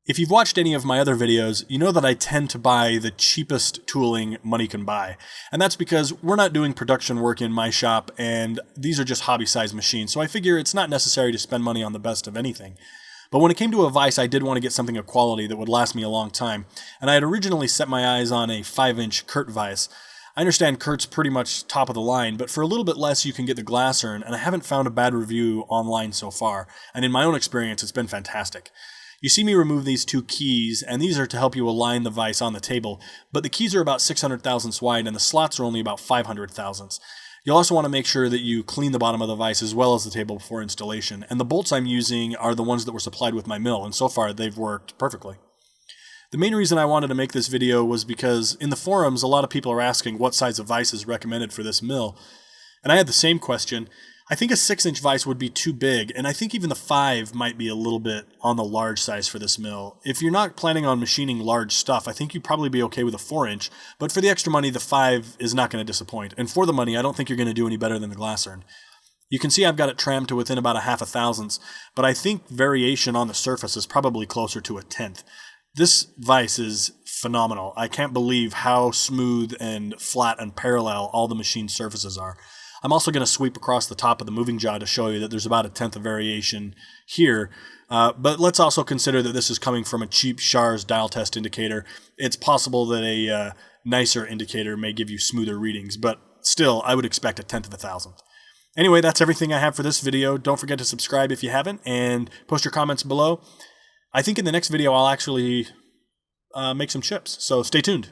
If you've watched any of my other videos, you know that I tend to buy the cheapest tooling money can buy. And that's because we're not doing production work in my shop, and these are just hobby-sized machines, so I figure it's not necessary to spend money on the best of anything. But when it came to a vise, I did want to get something of quality that would last me a long time, and I had originally set my eyes on a 5-inch Kurt vise. I understand Kurt's pretty much top of the line, but for a little bit less you can get the Glacern, and I haven't found a bad review online so far, and in my own experience it's been fantastic. You see me remove these two keys, and these are to help you align the vise on the table, but the keys are about 600 thousandths wide and the slots are only about 500 thousandths. You'll also want to make sure that you clean the bottom of the vise as well as the table before installation, and the bolts I'm using are the ones that were supplied with my mill, and so far they've worked perfectly. The main reason I wanted to make this video was because in the forums a lot of people are asking what size of vise is recommended for this mill, and I had the same question. I think a 6-inch vise would be too big, and I think even the 5 might be a little bit on the large size for this mill. If you're not planning on machining large stuff, I think you'd probably be okay with a 4-inch, but for the extra money, the 5 is not going to disappoint. And for the money, I don't think you're going to do any better than the Glacern. You can see I've got it trammed to within about a half a thousandths, but I think variation on the surface is probably closer to a tenth. This vise is phenomenal. I can't believe how smooth and flat and parallel all the machine surfaces are. I'm also going to sweep across the top of the moving jaw to show you that there's about a tenth of variation here. But let's also consider that this is coming from a cheap Schar's dial test indicator. It's possible that a nicer indicator may give you smoother readings, but still, I would expect a tenth of a thousandth. Anyway, that's everything I have for this video. Don't forget to subscribe if you haven't, and post your comments below. I think in the next video I'll actually make some chips, so stay tuned.